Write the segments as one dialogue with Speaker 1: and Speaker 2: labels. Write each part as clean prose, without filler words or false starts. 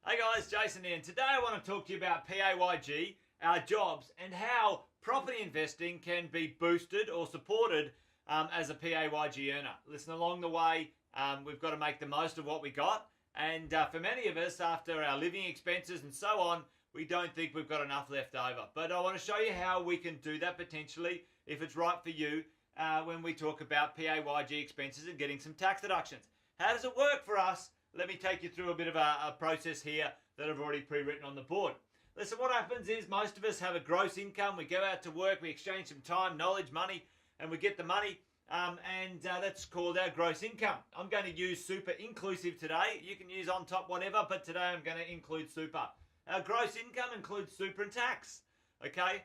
Speaker 1: Hey guys, Jason here, and today I want to talk to you about PAYG, our jobs, and how property investing can be boosted or supported as a PAYG earner. Listen, along the way, we've got to make the most of what we got, and for many of us, after our living expenses and so on, we don't think we've got enough left over. But I want to show you how we can do that potentially, if it's right for you, when we talk about PAYG expenses and getting some tax deductions. How does it work for us? Let me take you through a bit of a process here that I've already pre-written on the board. Listen, what happens is most of us have a gross income. We go out to work, we exchange some time, knowledge, money, and we get the money, and that's called our gross income. I'm going to use super inclusive today. You can use on top whatever, but today I'm going to include super. Our gross income includes super and tax, okay?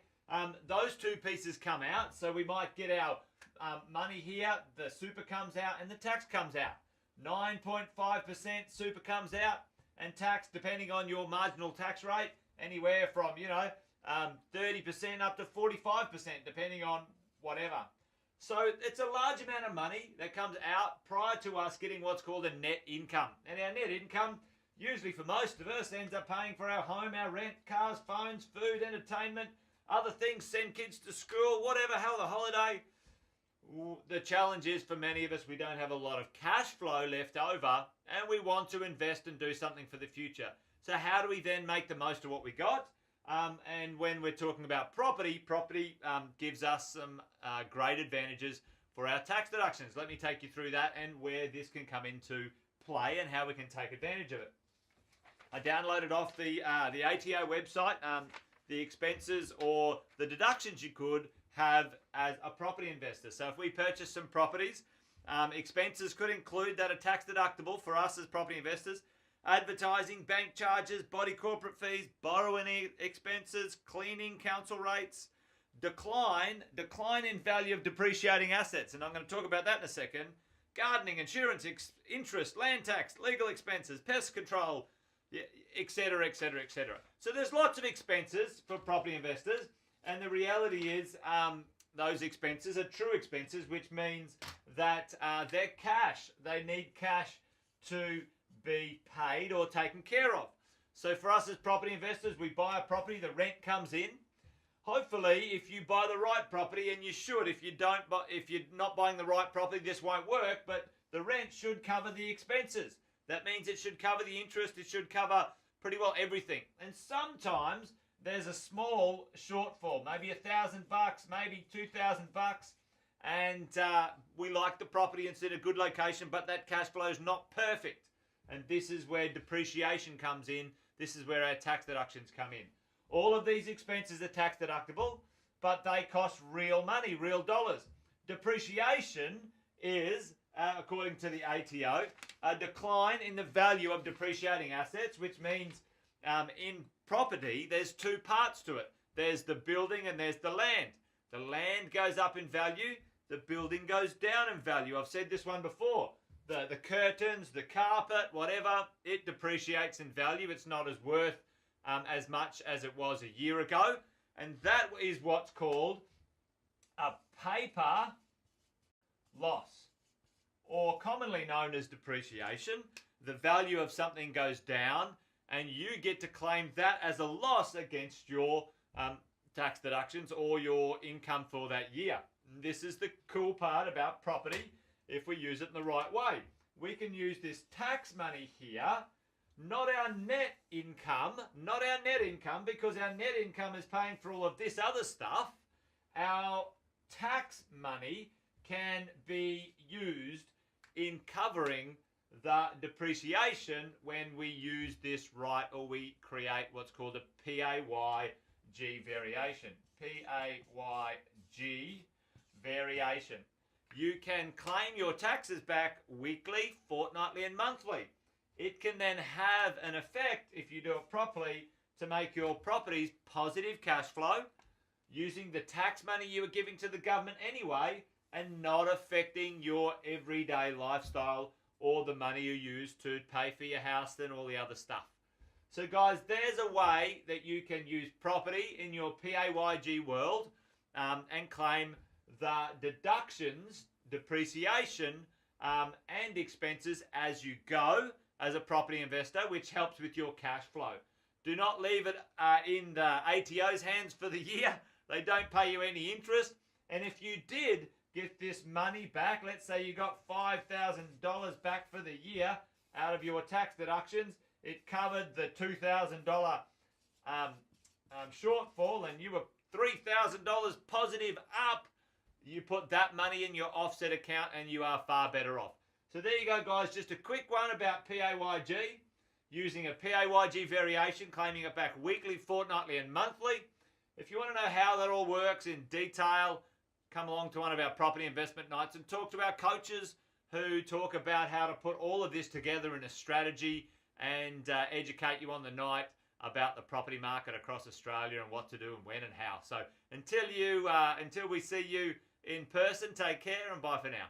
Speaker 1: Those two pieces come out, so we might get our money here, the super comes out, and the tax comes out. 9.5% super comes out, and tax, depending on your marginal tax rate, anywhere from 30% up to 45%, depending on whatever. So it's a large amount of money that comes out prior to us getting what's called a net income. And our net income, usually for most of us, ends up paying for our home, our rent, cars, phones, food, entertainment, other things, send kids to school, whatever, hell, the holiday. The challenge is for many of us, we don't have a lot of cash flow left over, and we want to invest and do something for the future. So how do we then make the most of what we got? And when we're talking about property gives us some great advantages for our tax deductions. Let me take you through that and where this can come into play and how we can take advantage of it. I downloaded off the ATO website the expenses or the deductions you could have as a property investor. So if we purchase some properties, expenses could include that are tax deductible for us as property investors: advertising, bank charges, body corporate fees, borrowing expenses, cleaning, council rates, decline in value of depreciating assets, and I'm going to talk about that in a second, gardening, insurance, interest, land tax, legal expenses, pest control, etc, etc, etc. So there's lots of expenses for property investors. And the reality is those expenses are true expenses, which means that they're cash. They need cash to be paid or taken care of. So for us as property investors, we buy a property, the rent comes in. Hopefully, if you buy the right property, and you should, if you're not buying the right property, this won't work, but the rent should cover the expenses. That means it should cover the interest, it should cover pretty well everything. And sometimes there's a small shortfall, maybe $1,000, maybe $2,000, and we like the property, it's in a good location, but that cash flow is not perfect. And this is where depreciation comes in. This is where our tax deductions come in. All of these expenses are tax deductible, but they cost real money, real dollars. Depreciation is, according to the ATO, a decline in the value of depreciating assets, which means in property, there's two parts to it. There's the building and there's the land. The land goes up in value. The building goes down in value. I've said this one before. The curtains, the carpet, whatever, it depreciates in value. It's not as worth as much as it was a year ago. And that is what's called a paper loss, or commonly known as depreciation. The value of something goes down, and you get to claim that as a loss against your tax deductions or your income for that year. This is the cool part about property if we use it in the right way. We can use this tax money here, not our net income, because our net income is paying for all of this other stuff. Our tax money can be used in covering the depreciation when we use this right, or we create what's called a PAYG variation. PAYG variation. You can claim your taxes back weekly, fortnightly, and monthly. It can then have an effect, if you do it properly, to make your properties positive cash flow, using the tax money you were giving to the government anyway, and not affecting your everyday lifestyle or the money you use to pay for your house and all the other stuff. So guys, there's a way that you can use property in your PAYG world and claim the deductions, depreciation, and expenses as you go, as a property investor, which helps with your cash flow. Do not leave it in the ATO's hands for the year. They don't pay you any interest. And if you did get this money back, let's say you got $5,000 back for the year out of your tax deductions, it covered the $2,000 shortfall, and you were $3,000 positive up. You put that money in your offset account and you are far better off. So there you go, guys. Just a quick one about PAYG. Using a PAYG variation, claiming it back weekly, fortnightly and monthly. If you want to know how that all works in detail, come along to one of our property investment nights and talk to our coaches who talk about how to put all of this together in a strategy and educate you on the night about the property market across Australia and what to do and when and how. So until we see you in person, take care and bye for now.